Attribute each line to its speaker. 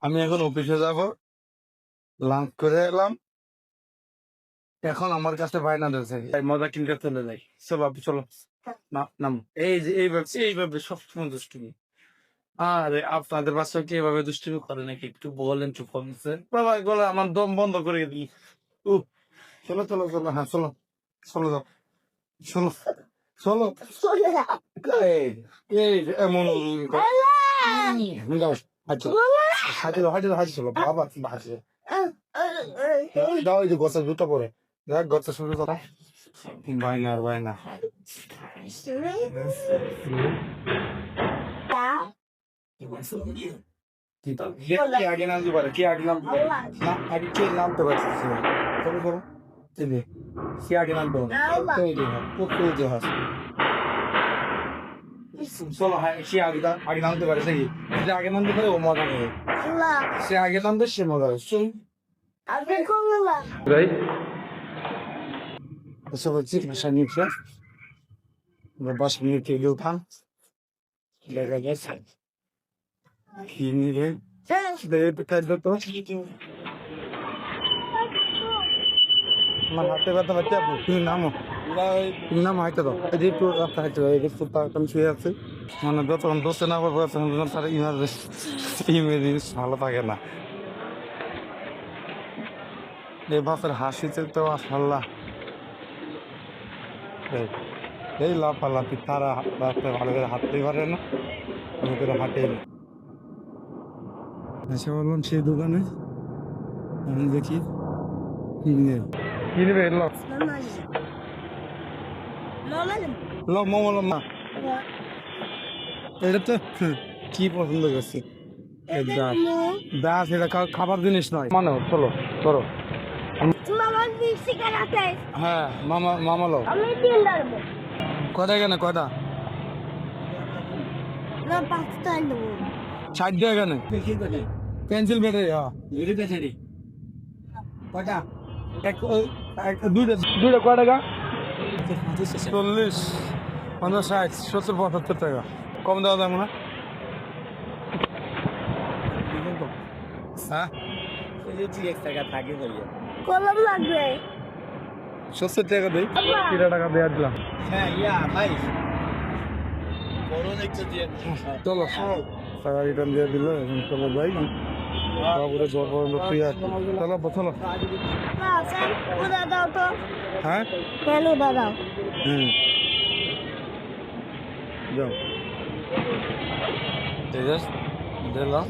Speaker 1: আমি এখন অফিসে যাব, লাঞ্চ করে এলাম। এখন আমার কাছে বায়না দিয়েছে মজা কিনতে চলে যাই। চলো আপু চলো, নাম এই যে এইভাবে সবসময় দুষ্টুমি। আরে আপনাদের বাচ্চা কি এভাবে দুষ্টুমি করে নাকি? একটু বলেন একটু কমছে বাবা, এগুলো আমার দম বন্ধ করে দিই। চলো চলো চলো, হ্যাঁ চলো, চলো যাও, চলো চলো। এই এই এমন যাও, হাঁটো হাঁটো হাঁটো হাঁটো, চলো বাবা হাঁটো। দাও এই যে গছের জুতো পরে, দেখ গছের শুরু করা বাইনা আর বাইনা। কে আগে নামতে পারে, কে আগে নামতে পারে না, আগে কে নামতে পারছে? চলো চলো, কে আগে নামতে পারে? চলো হ্যাঁ, সে আগে আগে নামতে পারে নাকি? যে আগে নামতে পারে ও মজা নেই, সে আগে নামবে সে মজা হবে। চল right, eso wird sich wahrscheinlich nicht. Wir waschen hier die Lupan. Lecker jetzt. Hier, der bekannt wird doch. Man hat aber da was für Name. নাম হয়তো তো এই তো রাস্তা হয়তো এই যে ফুটপাথ শুয়ে আছে, মানে যতক্ষণ দোষে না করবো ততক্ষণ তার ইমেজ ভালো থাকে না। এই বাসের হাসিতে তো আল্লাহ এই লাফালাফি, তারা রাস্তায় ভালো করে হাঁটতেই পারে না, ভালো করে হাঁটেই না। এসে বললাম সেই দোকানে, আমি দেখি কিনবে কিনবে মোমো না, এটা তো কি পছন্দ করছি দাস, এটা খাবার জিনিস নয় মানে। চলো চলো, হ্যাঁ মামা মামা লো কয়টা কেন, কয়টা 60 টাকা কেন? পেন্সিল ব্যাটারি, হ্যাঁ কয়টা? দুইটা কয় টাকা? 40, 50, 60, 70, 75 টাকা। কম দেওয়া যাবে না? হ্যাঁ 70 টাকা দেই, 30 টাকা দেওয়া দিলাম। চলো টাকা রিটার্ন দিয়ে দিল, এখন চলো যাই। তারপরে ঘর পর্যন্ত ফ্রি আছে, চলো চলো। হ্যাঁ যাও, ঠিক আছে দিলাম।